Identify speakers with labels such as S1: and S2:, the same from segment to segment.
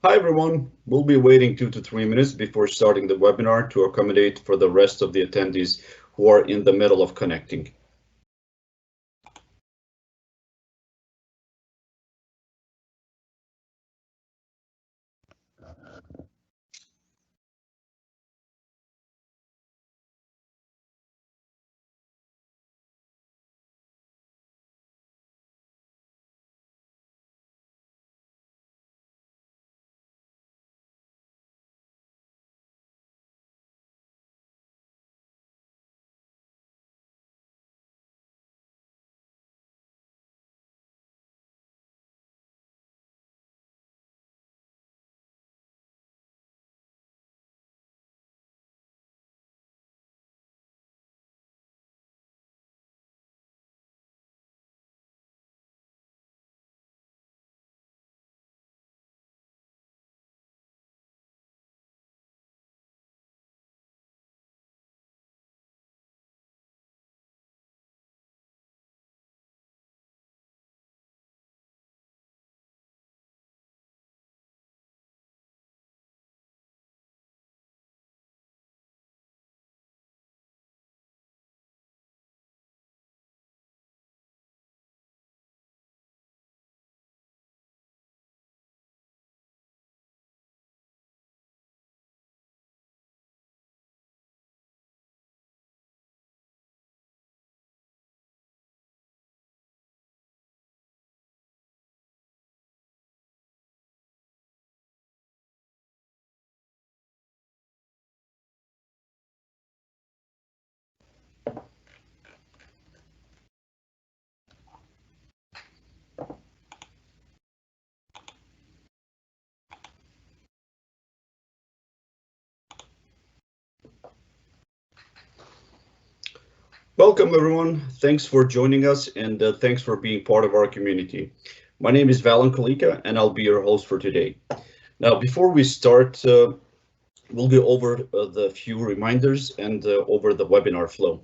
S1: Hi everyone, we'll be waiting 2 to 3 minutes before starting the webinar to accommodate for the rest of the attendees who are in the middle of connecting. Welcome everyone, thanks for joining us and thanks for being part of our community. My name is Valen Kalika and I'll be your host for today. Now before we start, we'll go over the few reminders and over the webinar flow.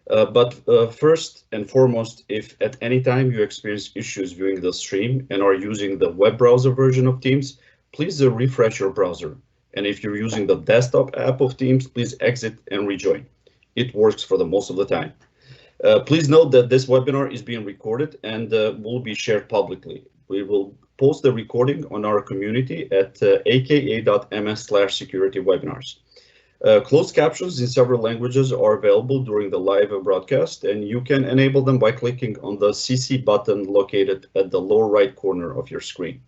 S1: But first and foremost, if at any time you experience issues viewing the stream and are using the web browser version of Teams, please refresh your browser. And if you're using the desktop app of Teams, please exit and rejoin. It works for the most of the time. Please note that this webinar is being recorded and will be shared publicly. We will post the recording on our community at aka.ms/security-webinars. Closed captions in several languages are available during the live broadcast, and you can enable them by clicking on the CC button located at the lower right corner of your screen.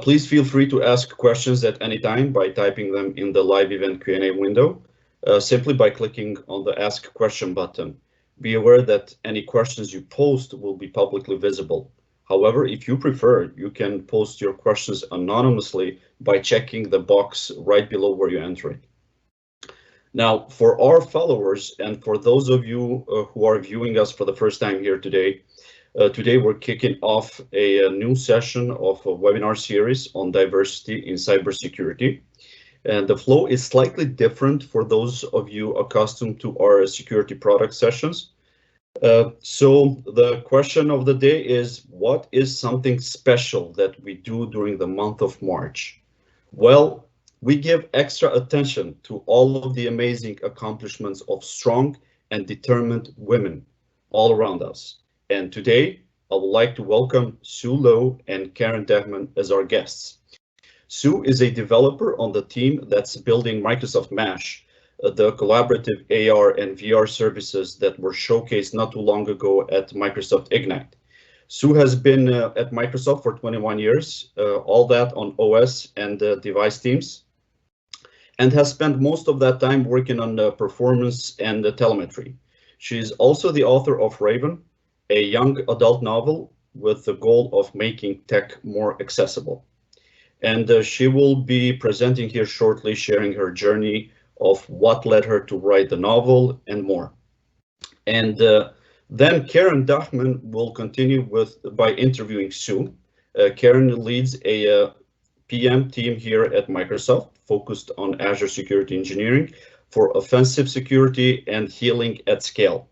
S1: Please feel free to ask questions at any time by typing them in the live event Q&A window, simply by clicking on the Ask Question button. Be aware that any questions you post will be publicly visible. However, if you prefer, you can post your questions anonymously by checking the box right below where you enter it. Now, for our followers and for those of you who are viewing us for the first time here today, we're kicking off a new session of a webinar series on diversity in cybersecurity. And the flow is slightly different for those of you accustomed to our security product sessions. So the question of the day is, what is something special that we do during the month of March? Well, we give extra attention to all of the amazing accomplishments of strong and determined women all around us. And today, I would like to welcome Sue Lowe and Karen Dahmen as our guests. Sue is a developer on the team that's building Microsoft Mesh, the collaborative AR and VR services that were showcased not too long ago at Microsoft Ignite. Sue has been at Microsoft for 21 years, all that on OS and device teams, and has spent most of that time working on performance and telemetry. She is also the author of Raven, a young adult novel with the goal of making tech more accessible. And she will be presenting here shortly, sharing her journey of what led her to write the novel and more. And then Karen Dahmen will continue by interviewing Sue. Karen leads a PM team here at Microsoft focused on Azure Security Engineering for offensive security and healing at scale.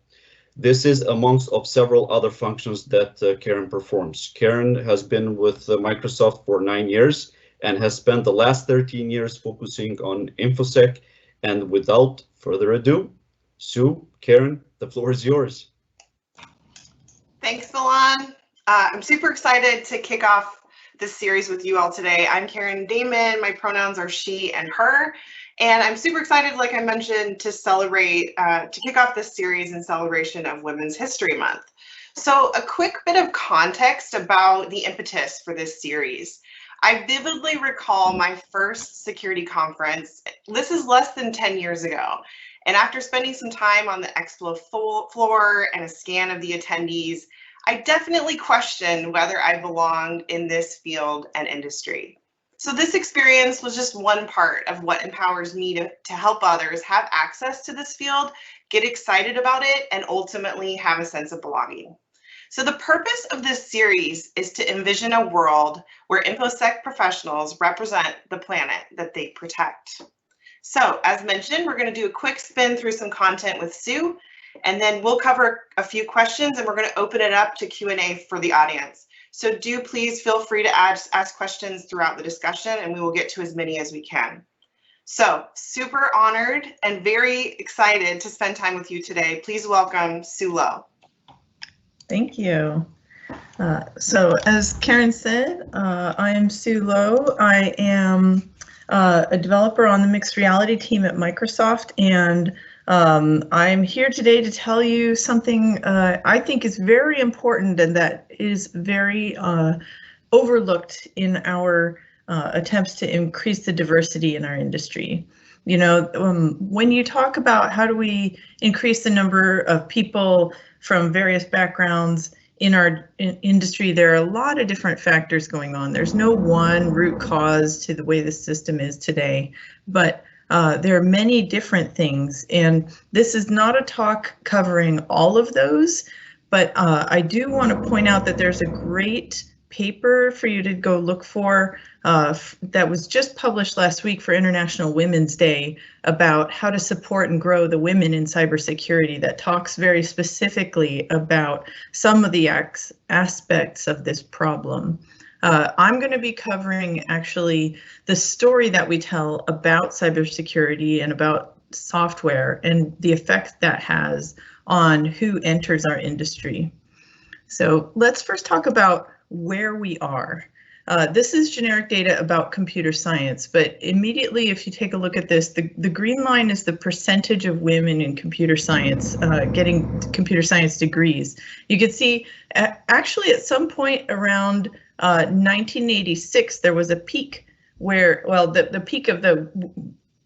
S1: This is amongst of several other functions that Karen performs. Karen has been with Microsoft for 9 years and has spent the last 13 years focusing on InfoSec. And without further ado, Sue, Karen, the floor is yours.
S2: Thanks, Milan. I'm super excited to kick off this series with you all today. I'm Karen Dahmen. My pronouns are she and her. And I'm super excited, like I mentioned, to celebrate, to kick off this series in celebration of Women's History Month. So a quick bit of context about the impetus for this series. I vividly recall my first security conference. This is less than 10 years ago. And after spending some time on the expo floor and a scan of the attendees, I definitely questioned whether I belonged in this field and industry. So this experience was just one part of what empowers me to help others have access to this field, get excited about it, and ultimately have a sense of belonging. So the purpose of this series is to envision a world where InfoSec professionals represent the planet that they protect. So as mentioned, we're going to do a quick spin through some content with Sue, and then we'll cover a few questions and we're going to open it up to Q&A for the audience. So do please feel free to ask questions throughout the discussion and we will get to as many as we can. So super honored and very excited to spend time with you today. Please welcome Sue Lowe.
S3: Thank you. So as Karen said, I am Sue Lowe. I am a developer on the mixed reality team at Microsoft, and I'm here today to tell you something I think is very important and that is very overlooked in our attempts to increase the diversity in our industry. You know, when you talk about how do we increase the number of people from various backgrounds in our industry, there are a lot of different factors going on. There's no one root cause to the way the system is today, but there are many different things. And this is not a talk covering all of those, but I do want to point out that there's a great paper for you to go look for that was just published last week for International Women's Day about how to support and grow the women in cybersecurity, that talks very specifically about some of the aspects of this problem. I'm going to be covering actually the story that we tell about cybersecurity and about software and the effect that has on who enters our industry. So let's first talk about where we are. This is generic data about computer science, but immediately if you take a look at this, the green line is the percentage of women in computer science getting computer science degrees. You can see actually at some point around 1986, there was a peak where, well, the peak of the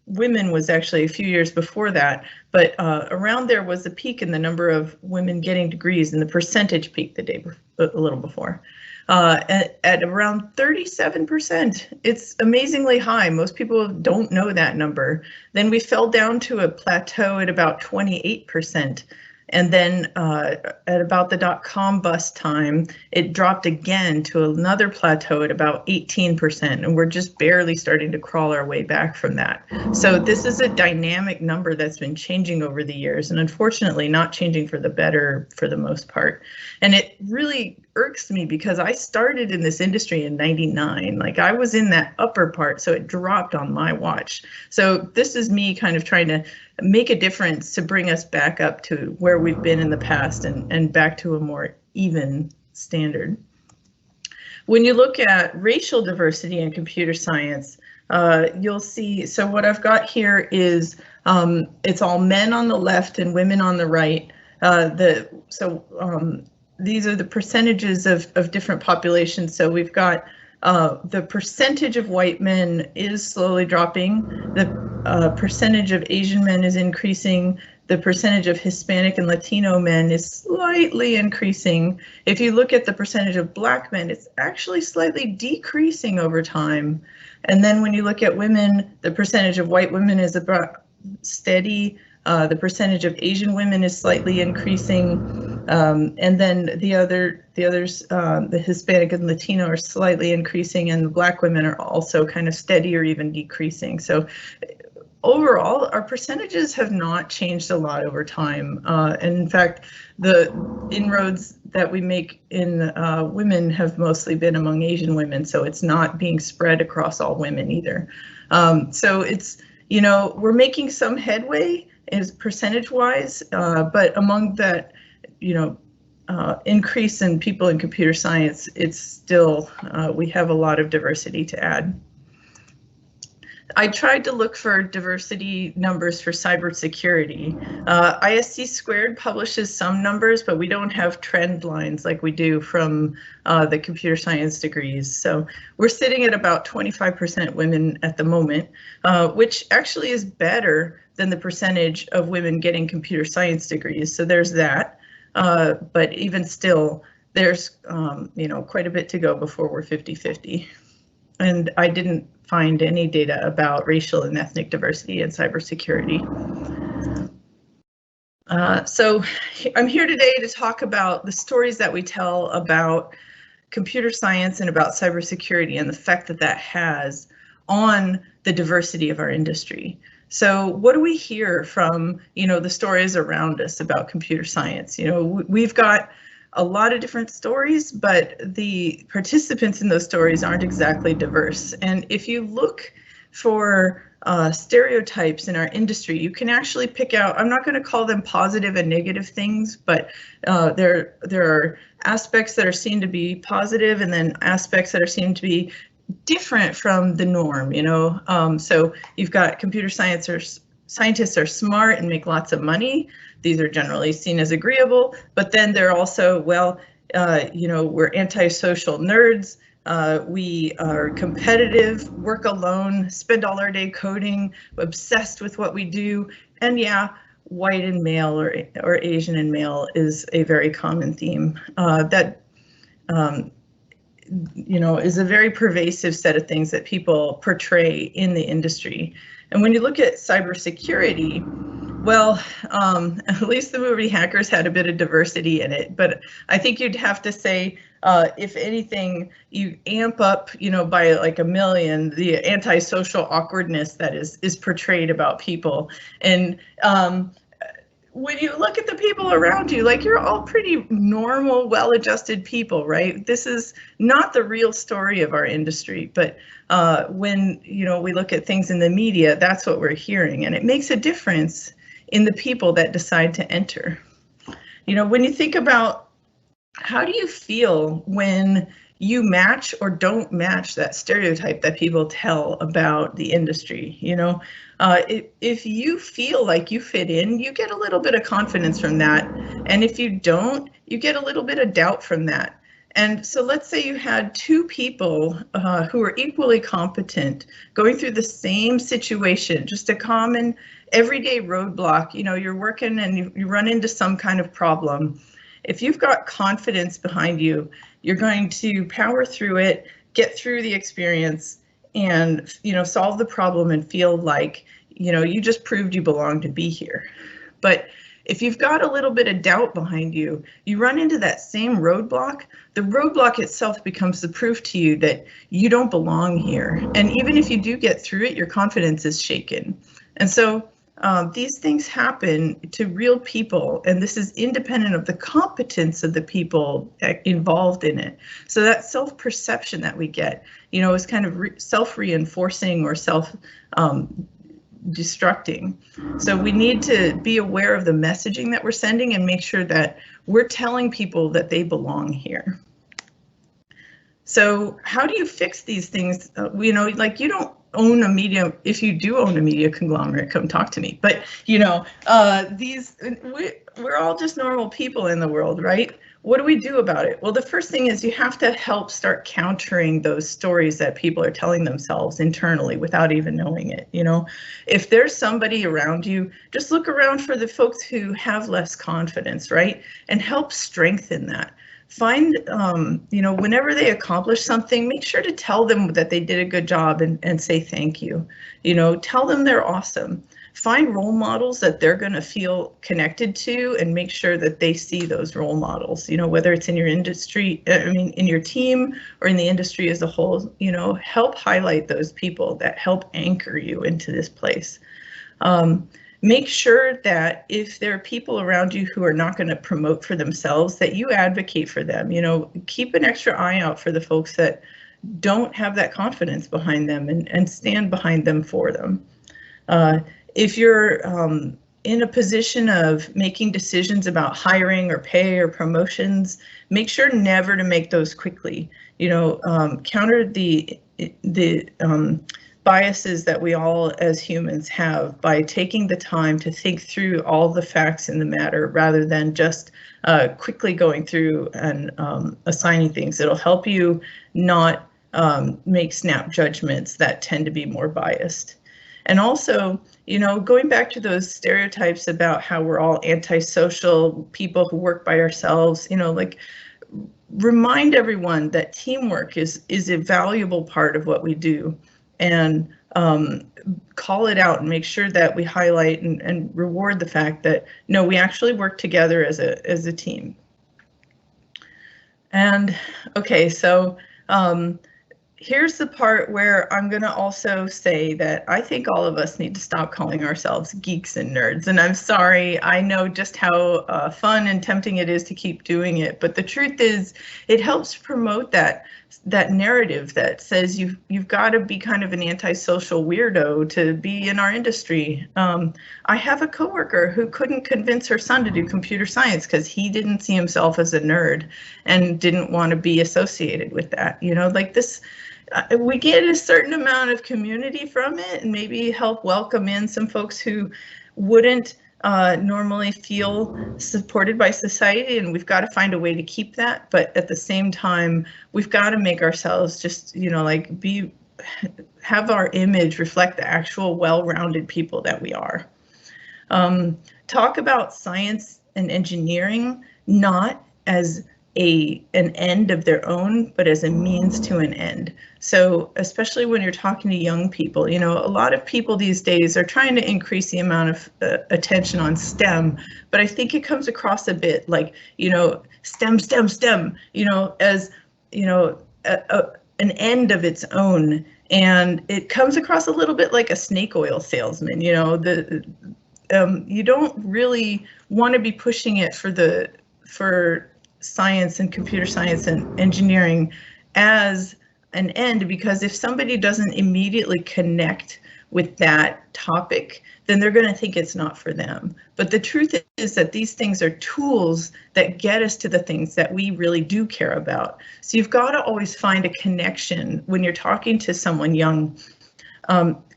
S3: women was actually a few years before that, but around there was a peak in the number of women getting degrees, and the percentage peaked the day a little before. At around 37%. It's amazingly high. Most people don't know that number. Then we fell down to a plateau at about 28%. And then at about the .com bust time, it dropped again to another plateau at about 18%, and we're just barely starting to crawl our way back from that. So this is a dynamic number that's been changing over the years, and unfortunately not changing for the better for the most part. And it really irks me because I started in this industry in '99. Like, I was in that upper part, so it dropped on my watch. So this is me kind of trying to make a difference to bring us back up to where we've been in the past and back to a more even standard. When you look at racial diversity in computer science, you'll see, so what I've got here is it's all men on the left and women on the right. These are the percentages of different populations. So we've got the percentage of white men is slowly dropping. The percentage of Asian men is increasing. The percentage of Hispanic and Latino men is slightly increasing. If you look at the percentage of Black men, it's actually slightly decreasing over time. And then when you look at women, the percentage of white women is about steady. The percentage of Asian women is slightly increasing, and then the others, the Hispanic and Latino, are slightly increasing, and the Black women are also kind of steady or even decreasing. So overall, our percentages have not changed a lot over time. And in fact, the inroads that we make in women have mostly been among Asian women, so it's not being spread across all women either. So it's, you know, we're making some headway as percentage-wise, but among that, you know, increase in people in computer science, it's still, we have a lot of diversity to add. I tried to look for diversity numbers for cybersecurity. ISC Squared publishes some numbers, but we don't have trend lines like we do from the computer science degrees. So we're sitting at about 25% women at the moment, which actually is better than the percentage of women getting computer science degrees. So there's that. But even still, there's you know, quite a bit to go before we're 50-50. And I didn't find any data about racial and ethnic diversity in cybersecurity. So I'm here today to talk about the stories that we tell about computer science and about cybersecurity and the effect that that has on the diversity of our industry. So what do we hear from, you know, the stories around us about computer science? You know, we've got a lot of different stories, but the participants in those stories aren't exactly diverse. And if you look for stereotypes in our industry, you can actually pick out, I'm not going to call them positive and negative things, but there are aspects that are seen to be positive and then aspects that are seen to be different from the norm, you know. So you've got computer scientists are smart and make lots of money. These are generally seen as agreeable, but then they're also, well, you know, we're antisocial nerds. We are competitive, work alone, spend all our day coding, obsessed with what we do. And yeah, white and male or Asian and male is a very common theme that, you know, is a very pervasive set of things that people portray in the industry. And when you look at cybersecurity, well, at least the movie Hackers had a bit of diversity in it, but I think you'd have to say, if anything, you amp up, you know, by like a million, the antisocial awkwardness that is portrayed about people. And when you look at the people around you, like, you're all pretty normal, well-adjusted people, right? This is not the real story of our industry, but when, you know, we look at things in the media, that's what we're hearing, and it makes a difference in the people that decide to enter. You know, when you think about how do you feel when you match or don't match that stereotype that people tell about the industry, you know, if you feel like you fit in, you get a little bit of confidence from that. And if you don't, you get a little bit of doubt from that. And so let's say you had two people who are equally competent going through the same situation, just a common everyday roadblock. You know, you're working and you run into some kind of problem. If you've got confidence behind you, you're going to power through it, get through the experience, and, you know, solve the problem and feel like, you know, you just proved you belong to be here. But if you've got a little bit of doubt behind you, you run into that same roadblock. The roadblock itself becomes the proof to you that you don't belong here. And even if you do get through it, your confidence is shaken. And so these things happen to real people, and this is independent of the competence of the people involved in it. So that self-perception that we get, you know, is kind of self-reinforcing or self-destructing. So we need to be aware of the messaging that we're sending and make sure that we're telling people that they belong here. So how do you fix these things? You know, like, you don't own a media. If you do own a media conglomerate, come talk to me. But, you know, we're all just normal people in the world, right? What do we do about it? Well, the first thing is you have to help start countering those stories that people are telling themselves internally without even knowing it. You know, if there's somebody around you, just look around for the folks who have less confidence, right? And help strengthen that. Find, you know, whenever they accomplish something, make sure to tell them that they did a good job and say thank you. You know, tell them they're awesome. Find role models that they're going to feel connected to and make sure that they see those role models, you know, whether it's in your industry, in your team or in the industry as a whole. You know, help highlight those people that help anchor you into this place. Make sure that if there are people around you who are not going to promote for themselves, that you advocate for them. You know, keep an extra eye out for the folks that don't have that confidence behind them, and stand behind them for them. If you're in a position of making decisions about hiring or pay or promotions, make sure never to make those quickly. You know, counter the biases that we all as humans have by taking the time to think through all the facts in the matter rather than just quickly going through and assigning things. It'll help you not make snap judgments that tend to be more biased. And also, you know, going back to those stereotypes about how we're all antisocial people who work by ourselves, you know, like, remind everyone that teamwork is a valuable part of what we do, and call it out and make sure that we highlight and reward the fact that, no, we actually work together as a team. And okay, so here's the part where I'm going to also say that I think all of us need to stop calling ourselves geeks and nerds. And I'm sorry, I know just how fun and tempting it is to keep doing it. But the truth is, it helps promote that narrative that says you've got to be kind of an antisocial weirdo to be in our industry. I have a coworker who couldn't convince her son to do computer science because he didn't see himself as a nerd and didn't want to be associated with that. You know, like this. We get a certain amount of community from it, and maybe help welcome in some folks who wouldn't normally feel supported by society, and we've got to find a way to keep that. But at the same time, we've got to make ourselves just, you know, like have our image reflect the actual well-rounded people that we are. Talk about science and engineering not as an end of their own, but as a means to an end. So especially when you're talking to young people, you know, a lot of people these days are trying to increase the amount of attention on STEM, but I think it comes across a bit like, you know, STEM, you know, as, you know, an end of its own. And it comes across a little bit like a snake oil salesman, you know, you don't really want to be pushing it for science and computer science and engineering as an end, because if somebody doesn't immediately connect with that topic, then they're going to think it's not for them. But the truth is that these things are tools that get us to the things that we really do care about. So you've got to always find a connection when you're talking to someone young.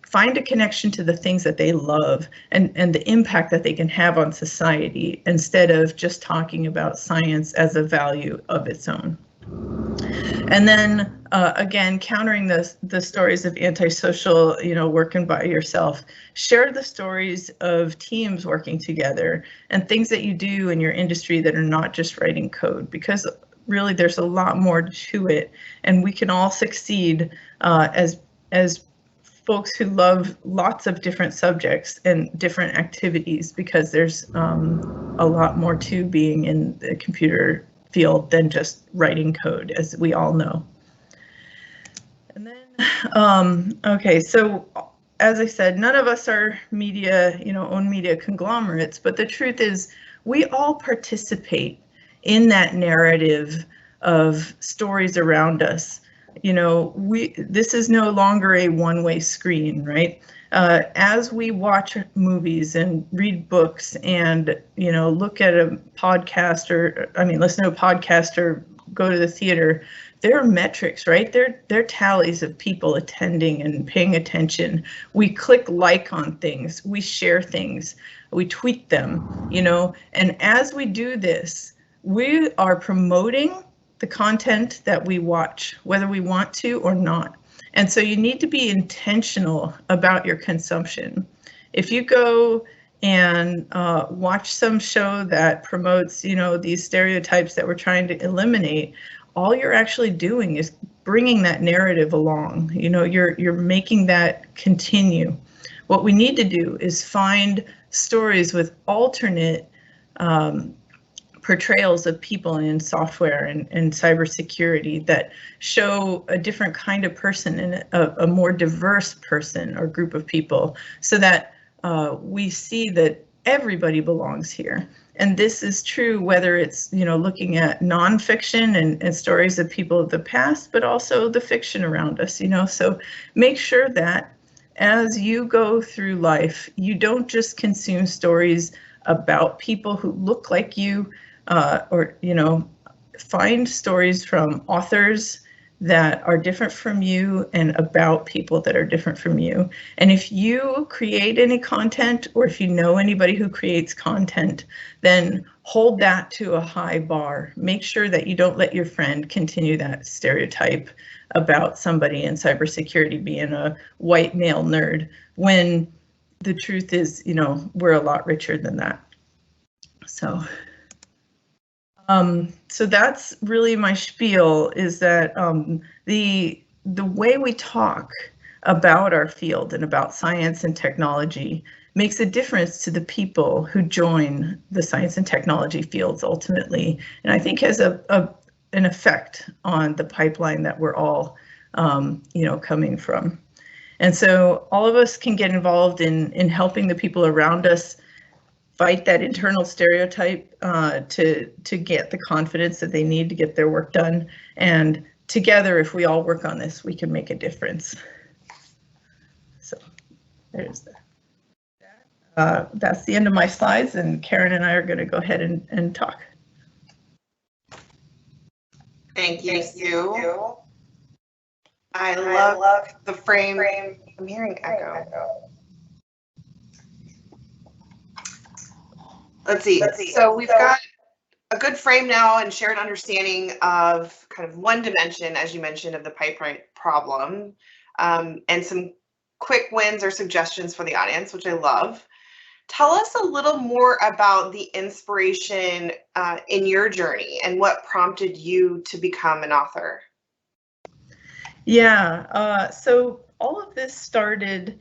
S3: Find a connection to the things that they love and the impact that they can have on society, instead of just talking about science as a value of its own. And then again, countering the stories of antisocial, you know, working by yourself. Share the stories of teams working together and things that you do in your industry that are not just writing code, because really there's a lot more to it, and we can all succeed as folks who love lots of different subjects and different activities, because there's a lot more to being in the computer field than just writing code, as we all know. And then, okay, so as I said, none of us are media, you know, own media conglomerates, but the truth is we all participate in that narrative of stories around us. You know, this is no longer a one-way screen, right? As we watch movies and read books and, you know, look at a podcast, or listen to a podcast or go to the theater, there are metrics, right? They're tallies of people attending and paying attention. We click like on things, we share things, we tweet them, you know, and as we do this, we are promoting the content that we watch, whether we want to or not. And so you need to be intentional about your consumption. If you go and watch some show that promotes, you know, these stereotypes that we're trying to eliminate, all you're actually doing is bringing that narrative along. You know, you're making that continue. What we need to do is find stories with alternate portrayals of people in software and cybersecurity that show a different kind of person and a more diverse person or group of people, so that we see that everybody belongs here. And this is true whether it's, looking at nonfiction and stories of people of the past, but also the fiction around us, So make sure that as you go through life, you don't just consume stories about people who look like you, or, find stories from authors that are different from you and about people that are different from you. And if you create any content, or if you know anybody who creates content, then hold that to a high bar. Make sure that you don't let your friend continue that stereotype about somebody in cybersecurity being a white male nerd, when the truth is, we're a lot richer than that. So that's really my spiel, is that the way we talk about our field and about science and technology makes a difference to the people who join the science and technology fields ultimately, and I think has an effect on the pipeline that we're all coming from. And so all of us can get involved in helping the people around us fight that internal stereotype to get the confidence that they need to get their work done. And together, if we all work on this, we can make a difference. So there's that. That's the end of my slides, and Karen and I are going to go ahead and talk.
S2: Thank you, Sue. I love the frame. I'm hearing echo. Let's see. So we've got a good frame now and shared understanding of kind of one dimension, as you mentioned, of the pipeline problem, and some quick wins or suggestions for the audience, which I love. Tell us a little more about the inspiration in your journey and what prompted you to become an author.
S3: Yeah, so all of this started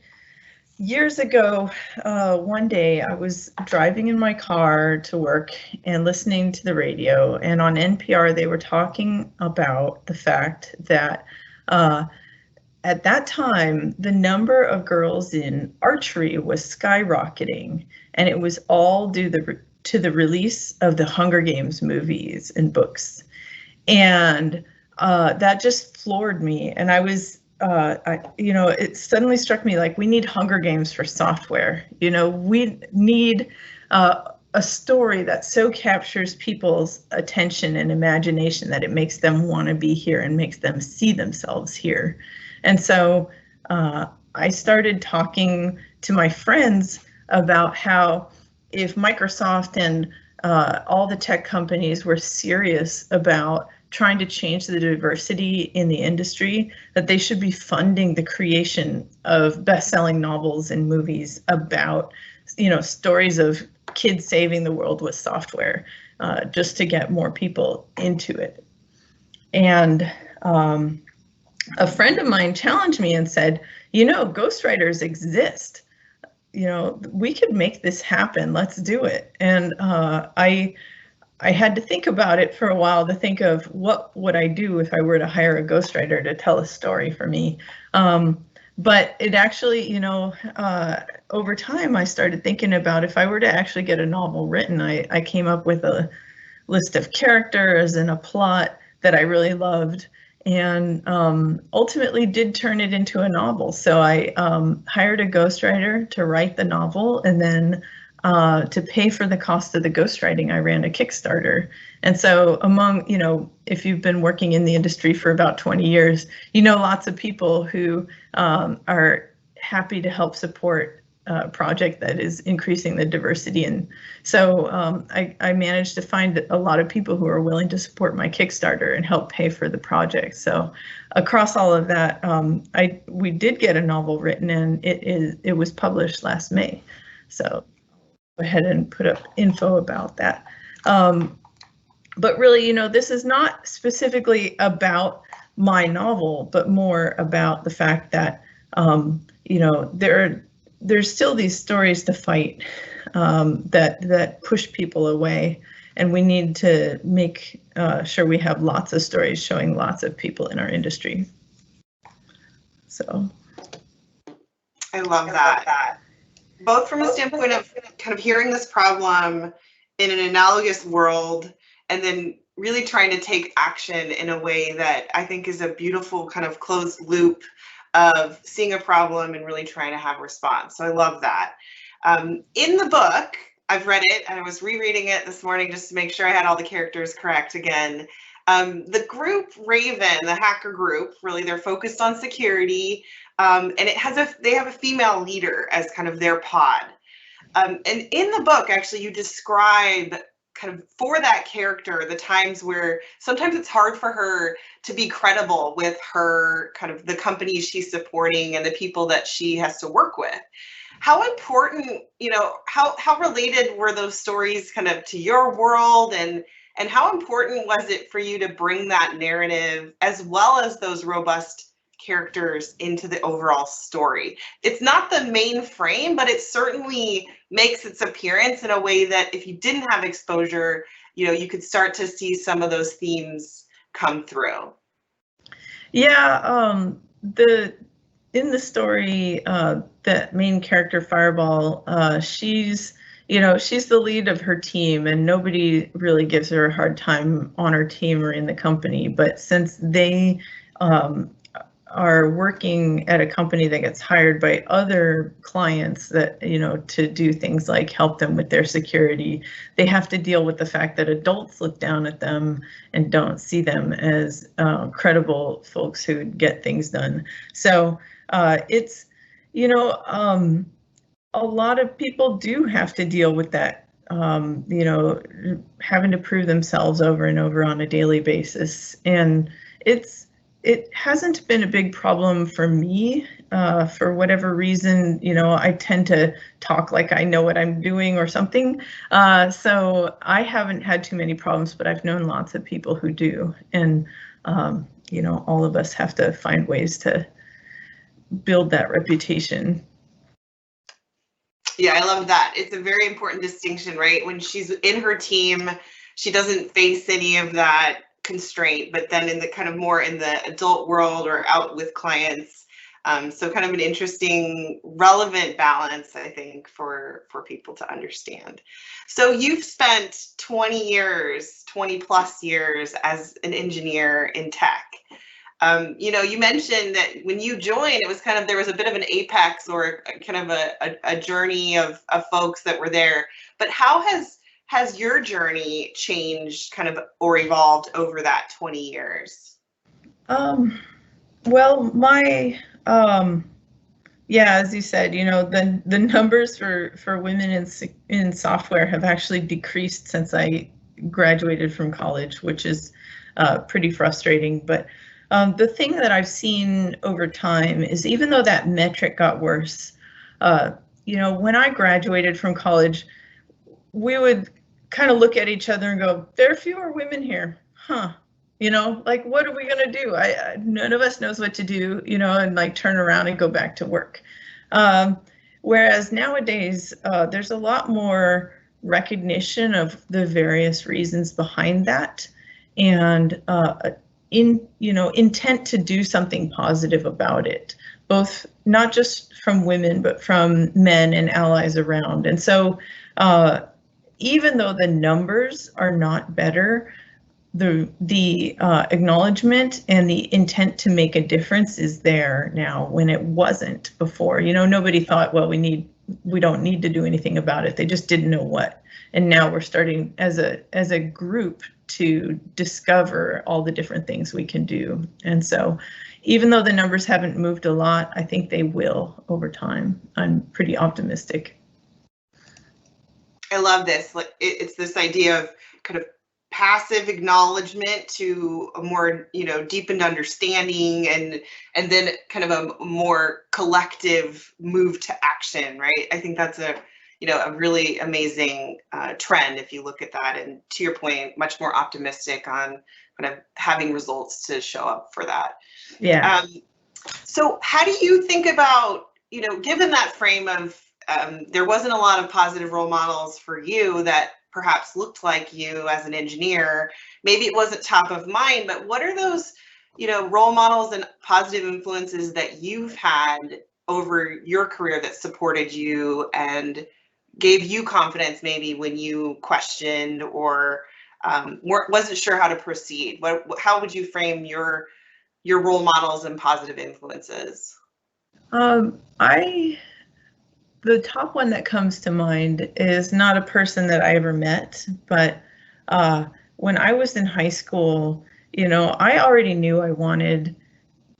S3: years ago. One day I was driving in my car to work and listening to the radio, and on NPR they were talking about the fact that at that time the number of girls in archery was skyrocketing, and it was all due to the release of the Hunger Games movies and books. And that just floored me, and I was it suddenly struck me like, we need Hunger Games for software. We need a story that so captures people's attention and imagination that it makes them want to be here and makes them see themselves here. And so I started talking to my friends about how if Microsoft and all the tech companies were serious about trying to change the diversity in the industry, that they should be funding the creation of best-selling novels and movies about, stories of kids saving the world with software, just to get more people into it. And a friend of mine challenged me and said, ghostwriters exist. We could make this happen. Let's do it. And I had to think about it for a while, to think of what would I do if I were to hire a ghostwriter to tell a story for me. But it actually, over time, I started thinking about if I were to actually get a novel written, I came up with a list of characters and a plot that I really loved, and ultimately did turn it into a novel. So I hired a ghostwriter to write the novel, and then to pay for the cost of the ghostwriting, I ran a Kickstarter. And so among, if you've been working in the industry for about 20 years, lots of people who are happy to help support a project that is increasing the diversity. And so I managed to find a lot of people who are willing to support my Kickstarter and help pay for the project. So across all of that, we did get a novel written, and it was published last May. So go ahead and put up info about that. But really, this is not specifically about my novel, but more about the fact that, there's still these stories to fight that push people away, and we need to make sure we have lots of stories showing lots of people in our industry. So.
S2: I love that. both from a standpoint of kind of hearing this problem in an analogous world and then really trying to take action in a way that I think is a beautiful kind of closed loop of seeing a problem and really trying to have a response. So I love that. In the book, I've read it and I was rereading it this morning just to make sure I had all the characters correct again. The group Raven, the hacker group, really they're focused on security, and they have a female leader as kind of their pod. And in the book, actually, you describe kind of for that character the times where sometimes it's hard for her to be credible with her kind of the companies she's supporting and the people that she has to work with. How important, how related were those stories kind of to your world, and how important was it for you to bring that narrative as well as those robust characters into the overall story? It's not the main frame, but it certainly makes its appearance in a way that if you didn't have exposure, you could start to see some of those themes come through.
S3: Yeah, in the story, that main character Fireball, she's the lead of her team, and nobody really gives her a hard time on her team or in the company. But since they are working at a company that gets hired by other clients that, to do things like help them with their security, they have to deal with the fact that adults look down at them and don't see them as credible folks who get things done. So it's, a lot of people do have to deal with that, having to prove themselves over and over on a daily basis. And it hasn't been a big problem for me, for whatever reason. I tend to talk like I know what I'm doing or something. So I haven't had too many problems, but I've known lots of people who do. And, all of us have to find ways to build that reputation.
S2: Yeah, I love that. It's a very important distinction, right? When she's in her team, she doesn't face any of that constraint, but then in the kind of more in the adult world or out with clients. So kind of an interesting, relevant balance, I think, for people to understand. So you've spent 20 plus years as an engineer in tech. You mentioned that when you joined, it was kind of, there was a bit of an apex or kind of a journey of folks that were there. But how has your journey changed kind of or evolved over that 20 years?
S3: Well, my, as you said, the numbers for women in software have actually decreased since I graduated from college, which is pretty frustrating. But the thing that I've seen over time is, even though that metric got worse, when I graduated from college, we would kind of look at each other and go, there are fewer women here, huh? Like, what are we gonna do? None of us knows what to do, and like turn around and go back to work. Whereas nowadays, there's a lot more recognition of the various reasons behind that, and intent to do something positive about it, both not just from women, but from men and allies around. And so even though the numbers are not better, the acknowledgement and the intent to make a difference is there now when it wasn't before. Nobody thought, well, we don't need to do anything about it. They just didn't know what. And now we're starting as a group to discover all the different things we can do. And so even though the numbers haven't moved a lot, I think they will over time. I'm pretty optimistic.
S2: I love this. Like, it's this idea of kind of passive acknowledgement to a more, deepened understanding, and then kind of a more collective move to action, right? I think that's a really amazing trend if you look at that. And to your point, much more optimistic on kind of having results to show up for that.
S3: Yeah.
S2: So how do you think about, given that frame of there wasn't a lot of positive role models for you that perhaps looked like you as an engineer, maybe it wasn't top of mind, but what are those, role models and positive influences that you've had over your career that supported you and gave you confidence maybe when you questioned or wasn't sure how to proceed? How would you frame your role models and positive influences?
S3: The top one that comes to mind is not a person that I ever met, but when I was in high school, you know, I already knew I wanted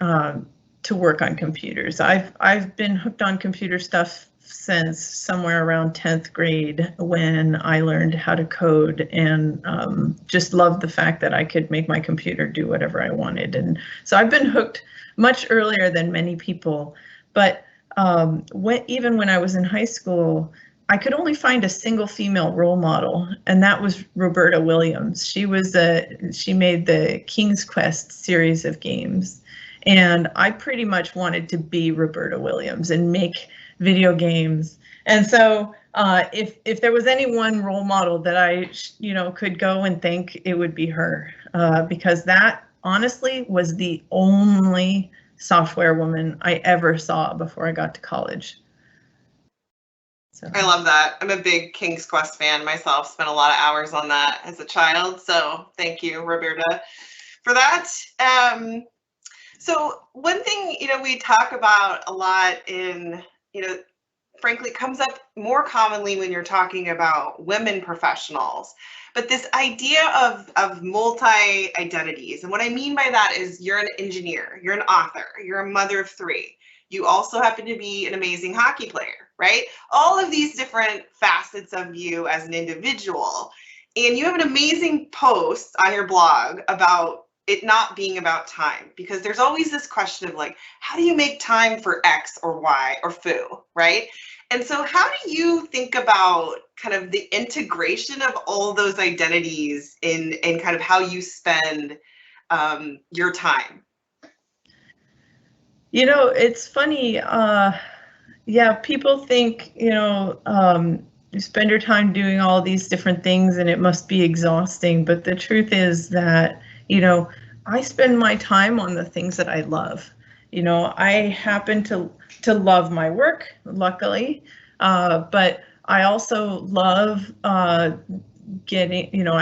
S3: to work on computers. I've been hooked on computer stuff since somewhere around 10th grade when I learned how to code, and just loved the fact that I could make my computer do whatever I wanted. And so I've been hooked much earlier than many people, but even when I was in high school, I could only find a single female role model, and that was Roberta Williams. She made the King's Quest series of games, and I pretty much wanted to be Roberta Williams and make video games. And so if there was any one role model that I could go and thank, it would be her, because that honestly was the only software woman I ever saw before I got to college. So.
S2: I love that. I'm a big King's Quest fan myself. Spent a lot of hours on that as a child. So thank you, Roberta, for that. So one thing, we talk about a lot in, frankly, comes up more commonly when you're talking about women professionals, but this idea of multi-identities. And what I mean by that is you're an engineer, you're an author, you're a mother of three. You also happen to be an amazing hockey player, right? All of these different facets of you as an individual. And you have an amazing post on your blog about it not being about time, because there's always this question of like, how do you make time for X or Y or foo, right? And so how do you think about kind of the integration of all those identities in kind of how you spend your time?
S3: It's funny. Yeah, people think, you spend your time doing all these different things and it must be exhausting. But the truth is that, I spend my time on the things that I love. I happen to love my work, luckily, but I also love I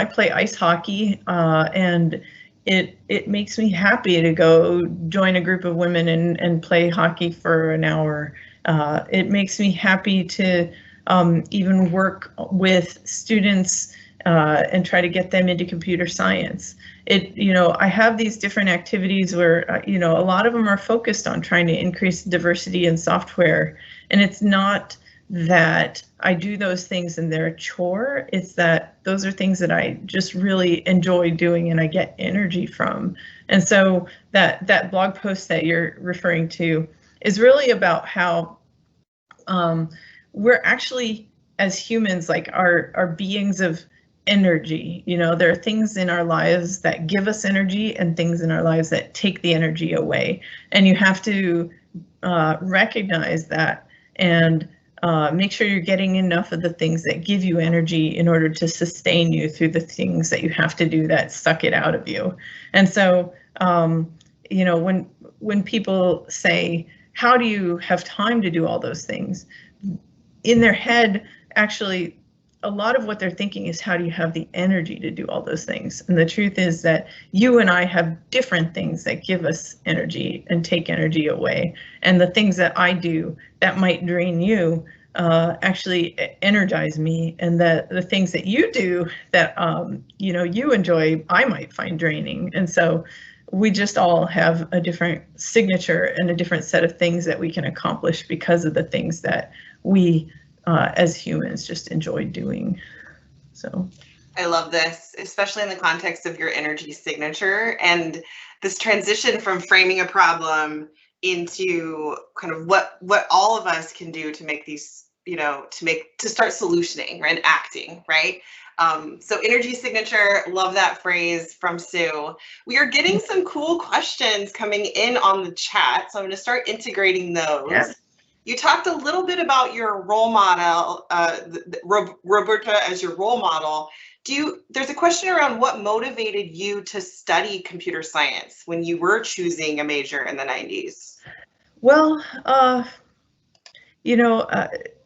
S3: play ice hockey, and it makes me happy to go join a group of women and play hockey for an hour. It makes me happy to even work with students and try to get them into computer science. I have these different activities where, a lot of them are focused on trying to increase diversity in software. And it's not that I do those things and they're a chore. It's that those are things that I just really enjoy doing and I get energy from. And so that blog post that you're referring to is really about how we're actually, as humans, like are beings of energy. There are things in our lives that give us energy and things in our lives that take the energy away. And you have to recognize that and make sure you're getting enough of the things that give you energy in order to sustain you through the things that you have to do that suck it out of you. And so, when people say, how do you have time to do all those things? In their head, actually, a lot of what they're thinking is, how do you have the energy to do all those things? And the truth is that you and I have different things that give us energy and take energy away. And the things that I do that might drain you actually energize me. And the things that you do that you enjoy, I might find draining. And so we just all have a different signature and a different set of things that we can accomplish because of the things that we as humans just enjoy doing. So
S2: I love this, especially in the context of your energy signature and this transition from framing a problem into kind of what all of us can do to make these, to start solutioning, right, and acting, right? So energy signature, love that phrase from Sue. We are getting some cool questions coming in on the chat, so I'm going to start integrating those. Yeah. You talked a little bit about your role model, Roberta as your role model. There's a question around what motivated you to study computer science when you were choosing a major in the 90s?
S3: Well, You know,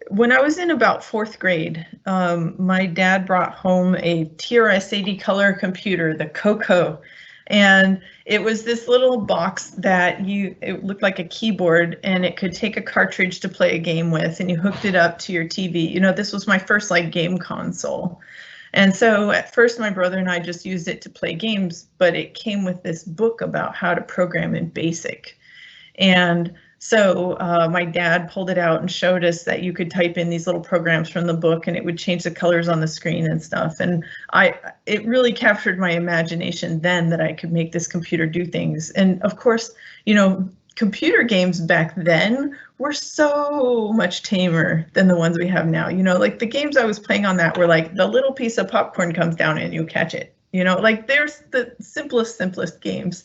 S3: when I was in about 4th grade, my dad brought home a TRS-80 color computer, the Coco, and it was this little box that it looked like a keyboard, and it could take a cartridge to play a game with, and you hooked it up to your TV. You know, this was my first like game console. And so at first my brother and I just used it to play games, but it came with this book about how to program in BASIC. And so my dad pulled it out and showed us that you could type in these little programs from the book and it would change the colors on the screen and stuff. And it really captured my imagination then that I could make this computer do things. And of course, you know, computer games back then were so much tamer than the ones we have now. You know, like the games I was playing on that were like the little piece of popcorn comes down and you catch it. You know, like there's the simplest games,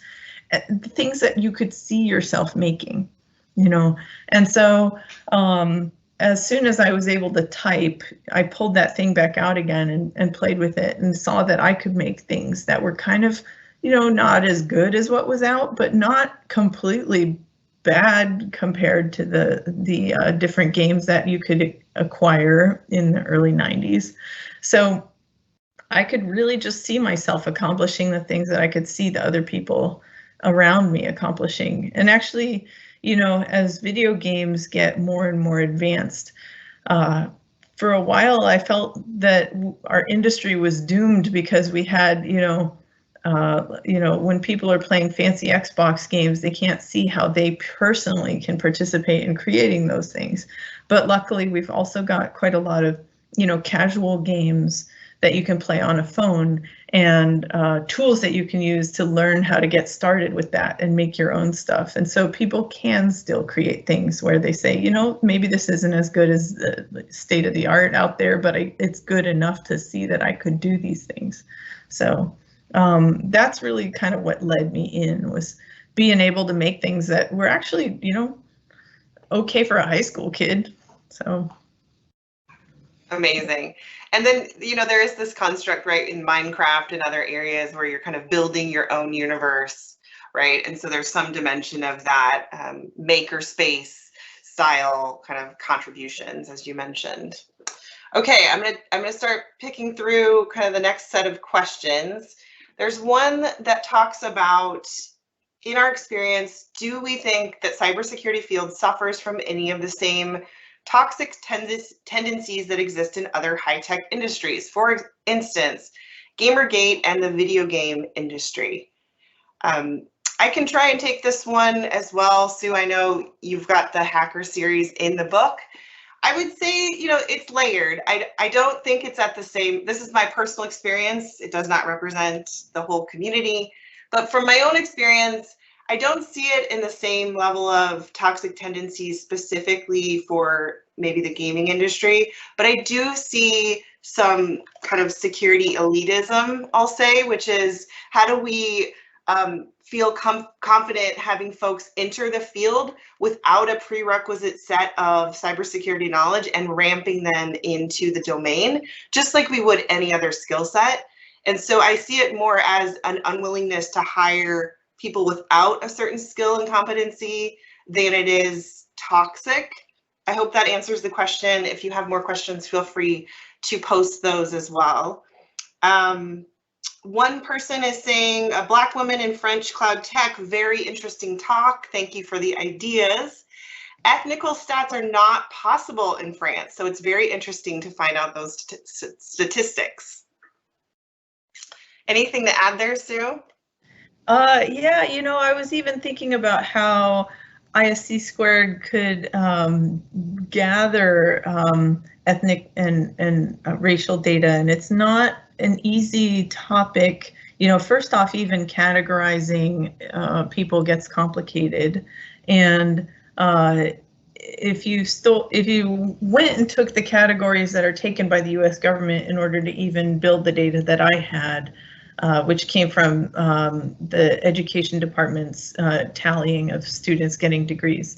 S3: things that you could see yourself making, you know. And so as soon as I was able to type, I pulled that thing back out again and played with it and saw that I could make things that were kind of, you know, not as good as what was out, but not completely bad compared to the different games that you could acquire in the early 90s. So I could really just see myself accomplishing the things that I could see the other people around me accomplishing. And actually, you know, as video games get more and more advanced, for a while I felt that our industry was doomed because we had, you know, when people are playing fancy Xbox games, they can't see how they personally can participate in creating those things. But luckily, we've also got quite a lot of, you know, casual games that you can play on a phone and tools that you can use to learn how to get started with that and make your own stuff. And so people can still create things where they say, you know, maybe this isn't as good as the state of the art out there, but it's good enough to see that I could do these things. So that's really kind of what led me in, was being able to make things that were actually, you know, okay for a high school kid. So
S2: amazing. And then, you know, there is this construct, right, in Minecraft and other areas where you're kind of building your own universe, right? And so there's some dimension of that makerspace style kind of contributions, as you mentioned. Okay, I'm gonna start picking through kind of the next set of questions. There's one that talks about, in our experience, do we think that cybersecurity field suffers from any of the same toxic tendencies that exist in other high-tech industries? For instance, Gamergate and the video game industry. I can try and take this one as well. Sue, I know you've got the hacker series in the book. I would say, you know, it's layered. I don't think it's at the same, this is my personal experience. It does not represent the whole community, but from my own experience, I don't see it in the same level of toxic tendencies specifically for maybe the gaming industry, but I do see some kind of security elitism, I'll say, which is how do we feel confident having folks enter the field without a prerequisite set of cybersecurity knowledge and ramping them into the domain, just like we would any other skill set. And so I see it more as an unwillingness to hire people without a certain skill and competency than it is toxic. I hope that answers the question. If you have more questions, feel free to post those as well. One person is saying, a Black woman in French cloud tech, very interesting talk. Thank you for the ideas. Ethnical stats are not possible in France, so it's very interesting to find out those statistics. Anything to add there, Sue?
S3: Yeah, you know, I was even thinking about how ISC squared could gather ethnic and racial data, and it's not an easy topic. You know, first off, even categorizing people gets complicated, and if you went and took the categories that are taken by the U.S. government in order to even build the data that I had, which came from the education department's tallying of students getting degrees.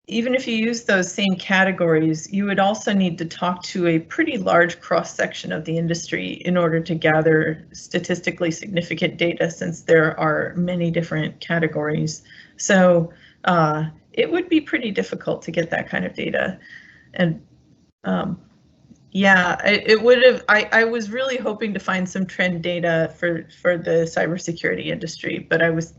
S3: Even if you use those same categories, you would also need to talk to a pretty large cross-section of the industry in order to gather statistically significant data, since there are many different categories. So it would be pretty difficult to get that kind of data. And yeah, it would have. I was really hoping to find some trend data for the cybersecurity industry, but I was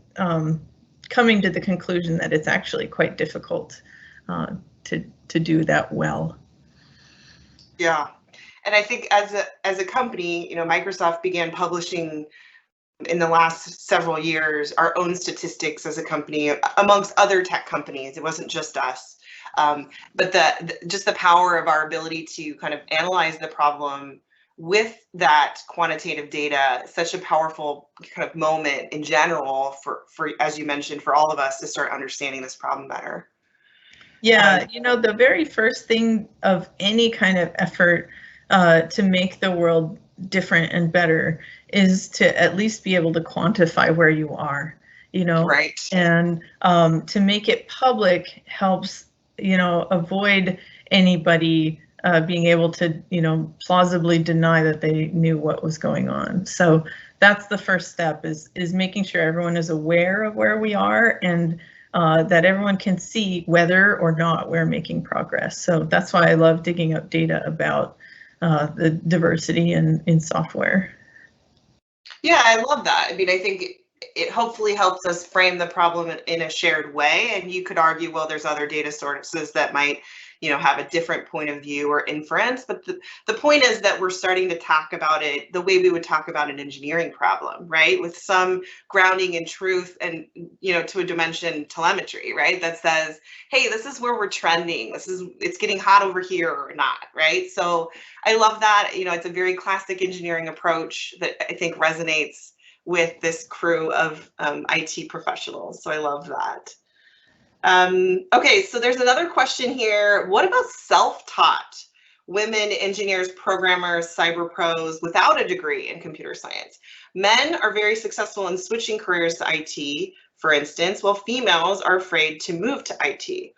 S3: coming to the conclusion that it's actually quite difficult to do that well.
S2: Yeah, and I think as a company, Microsoft began publishing in the last several years our own statistics as a company amongst other tech companies. It wasn't just us. But just the power of our ability to kind of analyze the problem with that quantitative data, such a powerful kind of moment in general for as you mentioned, for all of us to start understanding this problem better.
S3: Yeah, the very first thing of any kind of effort to make the world different and better is to at least be able to quantify where you are,
S2: Right.
S3: And to make it public helps avoid anybody being able to, plausibly deny that they knew what was going on. So that's the first step, is making sure everyone is aware of where we are, and that everyone can see whether or not we're making progress. So that's why I love digging up data about the diversity in software. Yeah,
S2: I love that. I mean, I think it hopefully helps us frame the problem in a shared way. And you could argue, well, there's other data sources that might, have a different point of view or inference. But the point is that we're starting to talk about it the way we would talk about an engineering problem, right? With some grounding in truth and, to a dimension telemetry, right? That says, hey, this is where we're trending. It's getting hot over here or not, right? So I love that. It's a very classic engineering approach that I think resonates with this crew of IT professionals. So I love that. Okay, so there's another question here. What about self-taught women engineers, programmers, cyber pros without a degree in computer science? Men are very successful in switching careers to IT, for instance, while females are afraid to move to IT.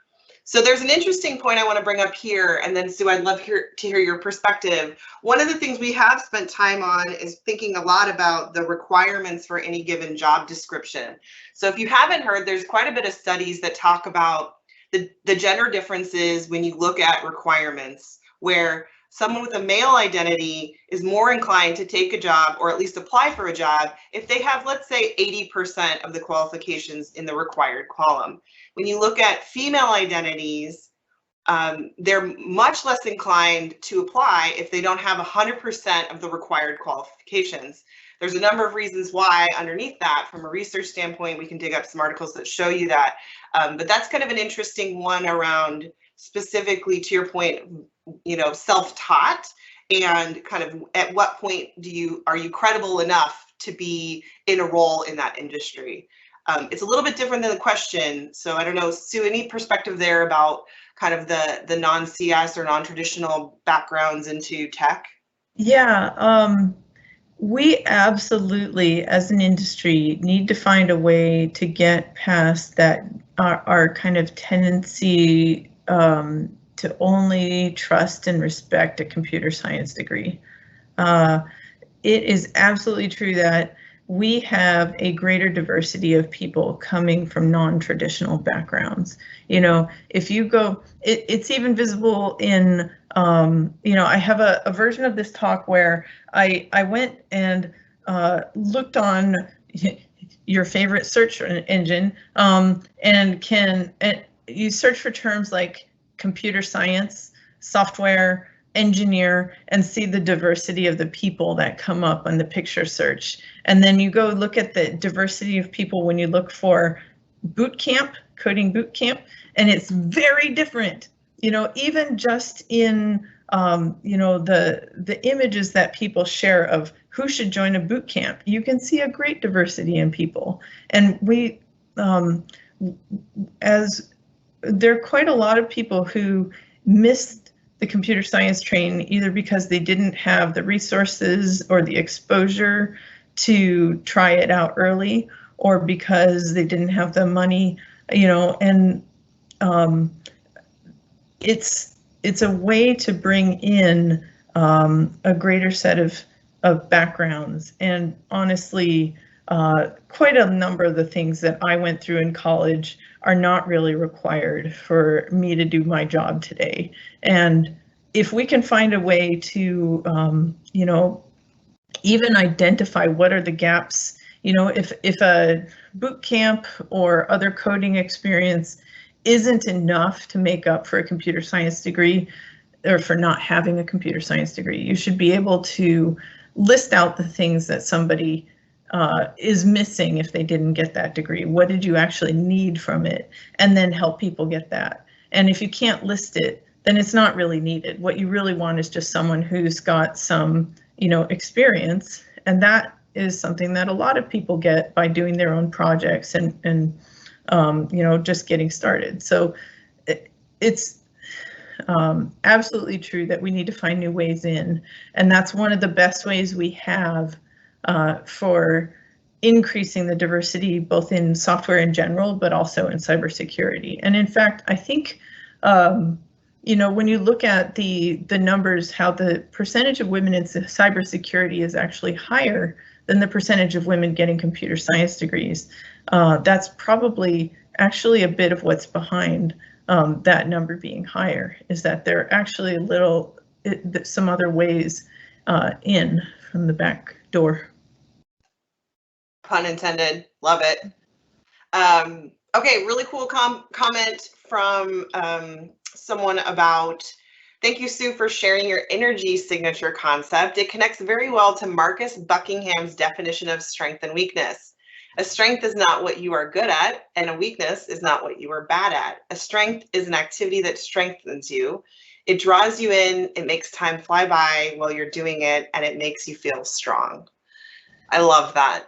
S2: So there's an interesting point I want to bring up here, and then Sue, I'd love to hear your perspective. One of the things we have spent time on is thinking a lot about the requirements for any given job description. So if you haven't heard, there's quite a bit of studies that talk about the gender differences when you look at requirements, where someone with a male identity is more inclined to take a job or at least apply for a job if they have, let's say, 80% of the qualifications in the required column. When you look at female identities, they're much less inclined to apply if they don't have 100% of the required qualifications. There's a number of reasons why underneath that. From a research standpoint, we can dig up some articles that show you that. But that's kind of an interesting one around, specifically to your point, self-taught, and kind of at what point are you credible enough to be in a role in that industry? It's a little bit different than the question. So I don't know, Sue, any perspective there about kind of the non-CS or non-traditional backgrounds into tech?
S3: Yeah, we absolutely, as an industry, need to find a way to get past that, our kind of tendency to only trust and respect a computer science degree. It is absolutely true that we have a greater diversity of people coming from non-traditional backgrounds. If you go, it's even visible in, I have a version of this talk where I went and looked on your favorite search engine, and you search for terms like computer science, software, engineer, and see the diversity of the people that come up on the picture search. And then you go look at the diversity of people when you look for boot camp, coding boot camp, and it's very different. Even just in the images that people share of who should join a boot camp, you can see a great diversity in people. And as there are quite a lot of people who missed the computer science train, either because they didn't have the resources or the exposure to try it out early, or because they didn't have the money, and it's a way to bring in a greater set of backgrounds. And honestly, quite a number of the things that I went through in college are not really required for me to do my job today. And if we can find a way to, you know, even identify what are the gaps, you know, if a boot camp or other coding experience isn't enough to make up for a computer science degree or for not having a computer science degree, you should be able to list out the things that somebody is missing if they didn't get that degree. What did you actually need from it? And then help people get that. And if you can't list it, then it's not really needed. What you really want is just someone who's got some, you know, experience. And that is something that a lot of people get by doing their own projects and you know, just getting started. So it's absolutely true that we need to find new ways in. And that's one of the best ways we have for increasing the diversity, both in software in general, but also in cybersecurity. And in fact, I think, you know, when you look at the numbers, how the percentage of women in cybersecurity is actually higher than the percentage of women getting computer science degrees. That's probably actually a bit of what's behind that number being higher, is that there are actually some other ways in from the back door.
S2: Pun intended. Love it. Okay, really cool comment from someone about, thank you, Sue, for sharing your energy signature concept. It connects very well to Marcus Buckingham's definition of strength and weakness. A strength is not what you are good at, and a weakness is not what you are bad at. A strength is an activity that strengthens you. It draws you in, it makes time fly by while you're doing it, and it makes you feel strong. I love that.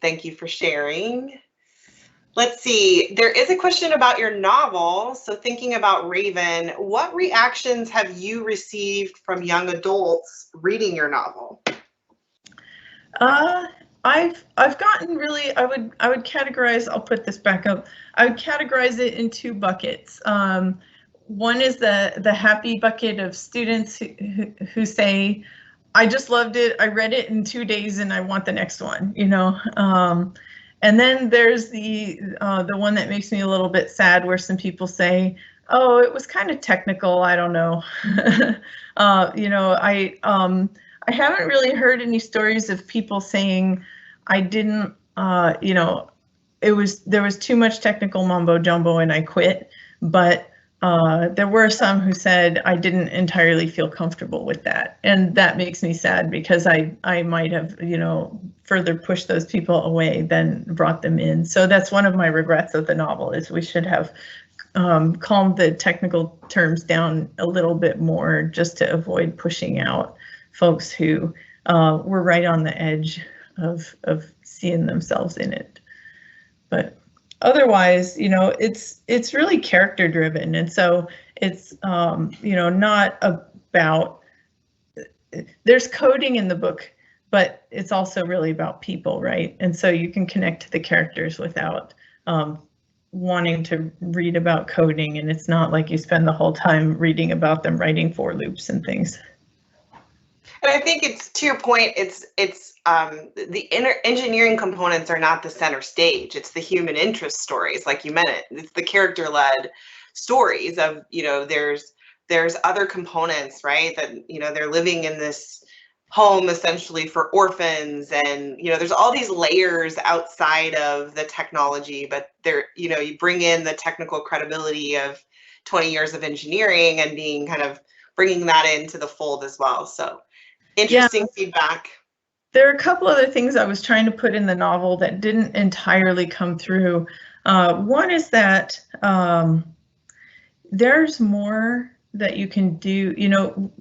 S2: Thank you for sharing. Let's see, there is a question about your novel. So thinking about Raven, what reactions have you received from young adults reading your novel?
S3: I've gotten really, I would categorize, I'll put this back up, I would categorize it in two buckets. One is the happy bucket of students who say, I just loved it, I read it in 2 days and I want the next one, you know. And then there's the one that makes me a little bit sad, where some people say, oh, it was kind of technical, I don't know. You know, I haven't really heard any stories of people saying, I didn't, you know, there was too much technical mumbo jumbo and I quit. But there were some who said I didn't entirely feel comfortable with that. And that makes me sad, because I might have, you know, further pushed those people away than brought them in. So that's one of my regrets of the novel, is we should have calmed the technical terms down a little bit more, just to avoid pushing out folks who were right on the edge of seeing themselves in it. But otherwise, you know, it's really character driven, and so it's you know, not about, there's coding in the book, but it's also really about people, right? And so you can connect to the characters without wanting to read about coding, and it's not like you spend the whole time reading about them writing for loops and things.
S2: And I think it's, to your point, it's the engineering components are not the center stage. It's the human interest stories, like you meant it. It's the character-led stories of, you know, there's other components, right? That, you know, they're living in this home essentially for orphans, and, you know, there's all these layers outside of the technology, but there, you know, you bring in the technical credibility of 20 years of engineering and being kind of bringing that into the fold as well. So interesting feedback.
S3: There are a couple other things I was trying to put in the novel that didn't entirely come through. One is that there's more that you can do. You know,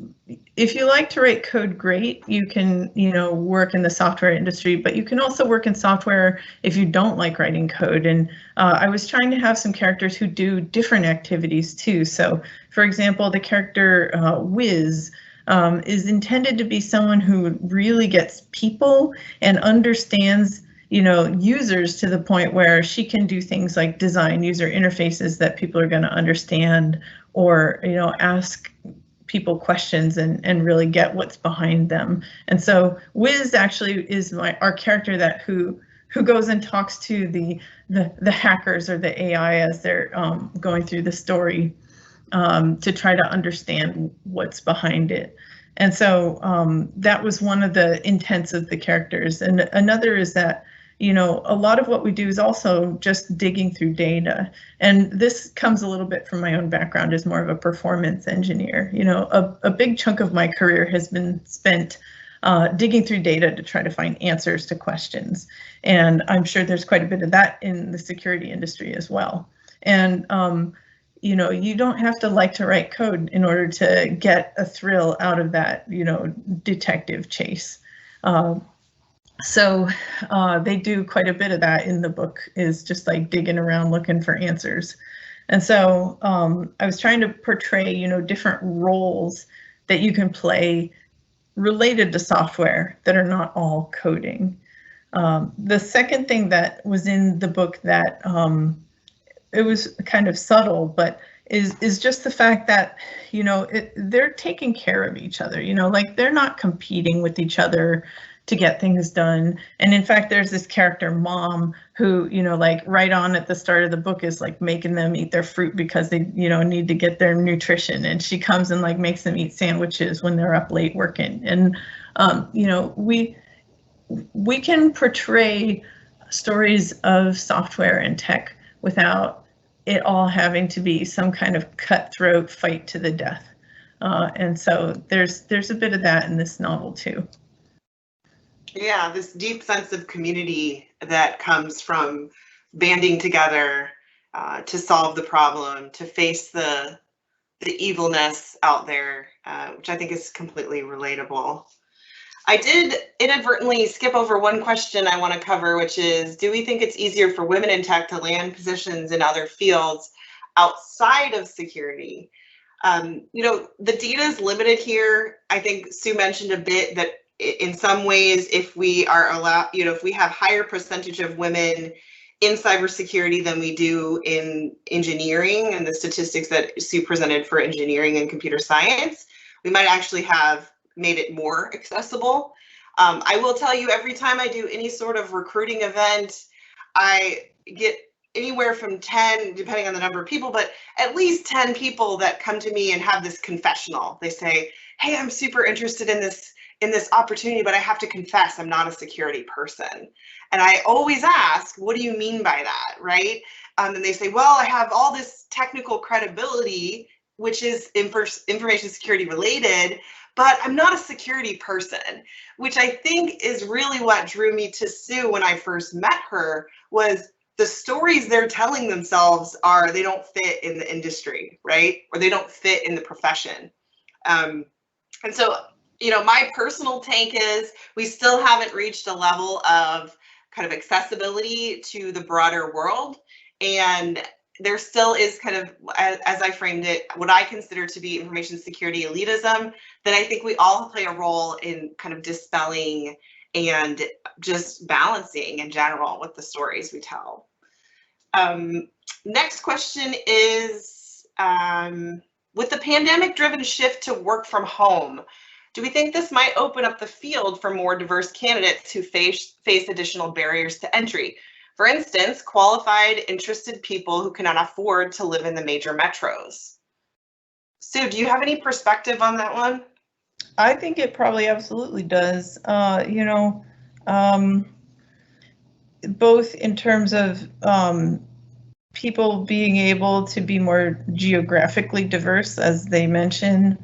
S3: if you like to write code, great. You can, you know, work in the software industry, but you can also work in software if you don't like writing code. And I was trying to have some characters who do different activities too. So, for example, the character Wiz is intended to be someone who really gets people and understands, you know, users to the point where she can do things like design user interfaces that people are going to understand, or, you know, ask people questions and really get what's behind them. And so Wiz actually is our character that who goes and talks to the hackers or the AI as they're going through the story to try to understand what's behind it. And so that was one of the intents of the characters. And another is that, you know, a lot of what we do is also just digging through data. And this comes a little bit from my own background as more of a performance engineer. You know, a big chunk of my career has been spent digging through data to try to find answers to questions. And I'm sure there's quite a bit of that in the security industry as well. And you know, you don't have to like to write code in order to get a thrill out of that, you know, detective chase. So they do quite a bit of that in the book, is just like digging around looking for answers. And so I was trying to portray, you know, different roles that you can play related to software that are not all coding. The second thing that was in the book that it was kind of subtle, but is just the fact that, you know, they're taking care of each other, you know, like they're not competing with each other to get things done. And in fact, there's this character mom who, you know, like right on at the start of the book is like making them eat their fruit because they, you know, need to get their nutrition. And she comes and like makes them eat sandwiches when they're up late working. And, you know, we can portray stories of software and tech without it all having to be some kind of cutthroat fight to the death. And so there's a bit of that in this novel too.
S2: Yeah, this deep sense of community that comes from banding together to solve the problem, to face the evilness out there, which I think is completely relatable. I did inadvertently skip over one question I want to cover, which is, do we think it's easier for women in tech to land positions in other fields outside of security? You know, the data is limited here. I think Sue mentioned a bit that in some ways, if we are allowed, you know, if we have higher percentage of women in cybersecurity than we do in engineering, and the statistics that Sue presented for engineering and computer science, we might actually have made it more accessible. I will tell you, every time I do any sort of recruiting event, I get anywhere from 10, depending on the number of people, but at least 10 people that come to me and have this confessional. They say, hey, I'm super interested in this opportunity, but I have to confess I'm not a security person. And I always ask, what do you mean by that, right? And they say, well, I have all this technical credibility, which is information security related, but I'm not a security person, which I think is really what drew me to Sue when I first met her, was the stories they're telling themselves are they don't fit in the industry, right? Or they don't fit in the profession. And so, you know, my personal take is we still haven't reached a level of kind of accessibility to the broader world. And there still is kind of, as I framed it, what I consider to be information security elitism, that I think we all play a role in kind of dispelling and just balancing in general with the stories we tell. Next question is, with the pandemic-driven shift to work from home, do we think this might open up the field for more diverse candidates who face additional barriers to entry? For instance, qualified, interested people who cannot afford to live in the major metros. Sue, do you have any perspective on that one?
S3: I think it probably absolutely does. You know, both in terms of people being able to be more geographically diverse, as they mention,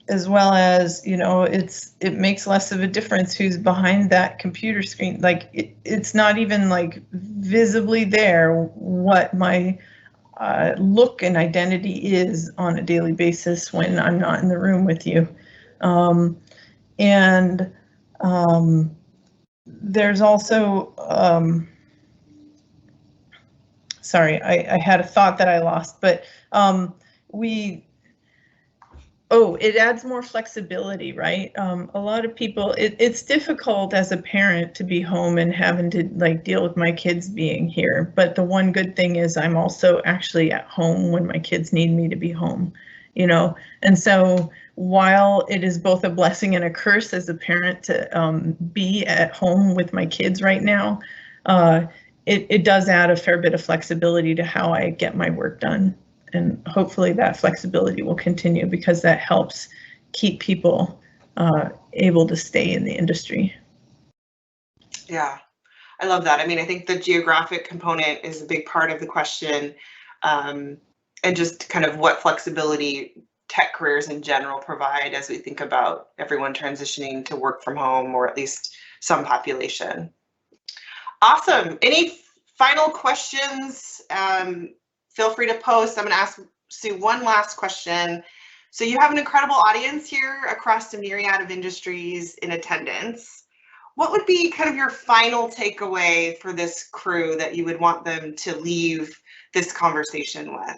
S3: as well as, you know, it makes less of a difference who's behind that computer screen. Like it's not even like visibly there what my look and identity is on a daily basis when I'm not in the room with you. There's also, sorry, I had a thought that I lost, but it adds more flexibility, right? A lot of people, it's difficult as a parent to be home and having to like deal with my kids being here. But the one good thing is I'm also actually at home when my kids need me to be home. you know. And so while it is both a blessing and a curse as a parent to be at home with my kids right now, it does add a fair bit of flexibility to how I get my work done. And hopefully that flexibility will continue, because that helps keep people able to stay in the industry.
S2: Yeah, I love that. I mean, I think the geographic component is a big part of the question, and just kind of what flexibility tech careers in general provide as we think about everyone transitioning to work from home, or at least some population. Awesome. Any final questions? Feel free to post. I'm going to ask Sue one last question. So you have an incredible audience here across a myriad of industries in attendance. What would be kind of your final takeaway for this crew that you would want them to leave this conversation with?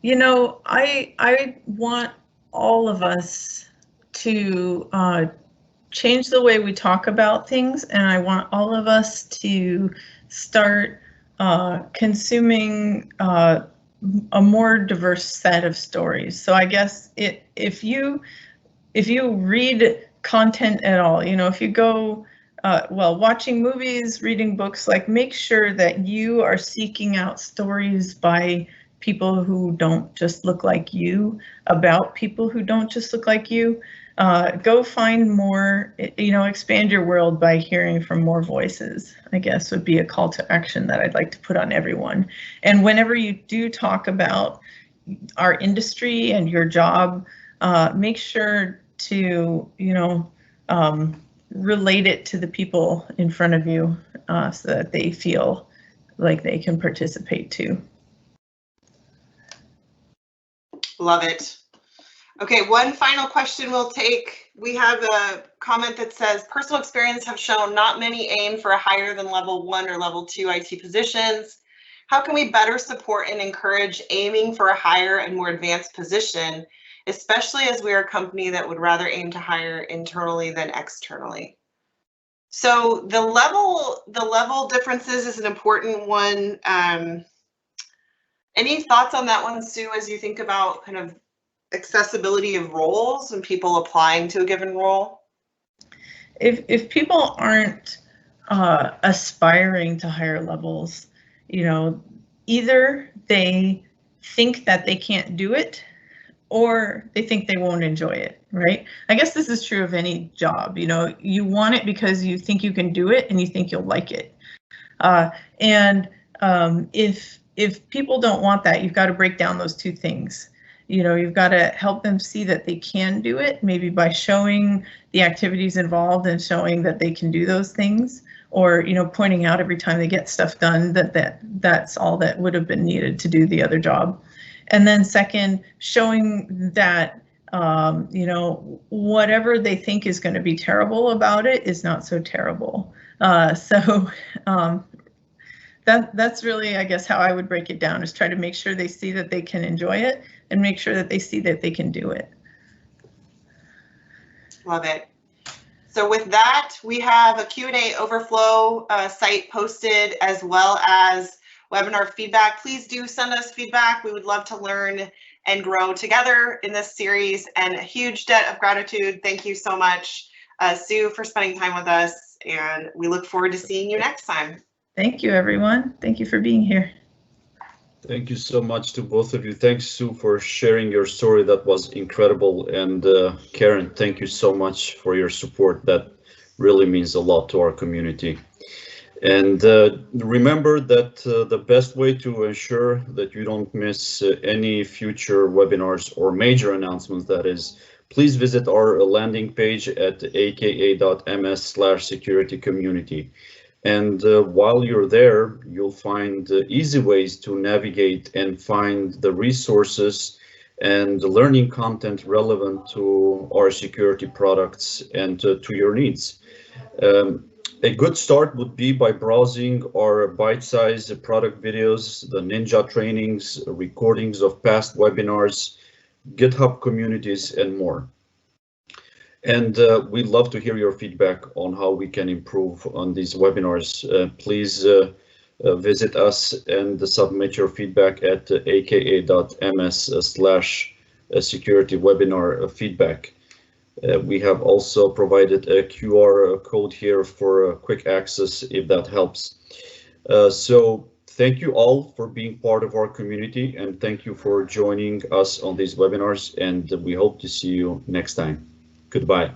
S3: You know, I want all of us to change the way we talk about things, and I want all of us to start consuming a more diverse set of stories. So I guess if you read content at all, you know, if you go watching movies, reading books, like, make sure that you are seeking out stories by people who don't just look like you, about people who don't just look like you. Go find more, you know, expand your world by hearing from more voices, I guess, would be a call to action that I'd like to put on everyone. And whenever you do talk about our industry and your job, make sure to, you know, relate it to the people in front of you, so that they feel like they can participate too.
S2: Love it. Okay, one final question we'll take. We have a comment that says, personal experience have shown not many aim for a higher than level 1 or level 2 IT positions. How can we better support and encourage aiming for a higher and more advanced position, especially as we are a company that would rather aim to hire internally than externally? So the level differences is an important one. Any thoughts on that one, Sue, as you think about kind of accessibility of roles and people applying to a given role?
S3: If people aren't aspiring to higher levels, you know, either they think that they can't do it, or they think they won't enjoy it, right? I guess this is true of any job. You know, you want it because you think you can do it and you think you'll like it. If people don't want that, you've got to break down those two things. You know, you've got to help them see that they can do it, maybe by showing the activities involved and showing that they can do those things, or, you know, pointing out every time they get stuff done that's all that would have been needed to do the other job. And then second, showing that, you know, whatever they think is going to be terrible about it is not so terrible. That's really, I guess, how I would break it down, is try to make sure they see that they can enjoy it and make sure that they see that they can do it.
S2: Love it. So with that, we have a Q&A overflow site posted, as well as webinar feedback. Please do send us feedback. We would love to learn and grow together in this series, and a huge debt of gratitude. Thank you so much, Sue, for spending time with us, and we look forward to seeing you next time.
S3: Thank you, everyone. Thank you for being here.
S1: Thank you so much to both of you. Thanks, Sue, for sharing your story. That was incredible. And Karen, thank you so much for your support. That really means a lot to our community. And remember that the best way to ensure that you don't miss any future webinars or major announcements, that is, please visit our landing page at aka.ms/securitycommunity. And while you're there, you'll find easy ways to navigate and find the resources and the learning content relevant to our security products and to your needs. A good start would be by browsing our bite-sized product videos, the Ninja trainings, recordings of past webinars, GitHub communities, and more. And we'd love to hear your feedback on how we can improve on these webinars. Please Visit us and submit your feedback at aka.ms/security webinar feedback. We have also provided a QR code here for quick access if that helps. So thank you all for being part of our community, and thank you for joining us on these webinars, and we hope to see you next time. Goodbye.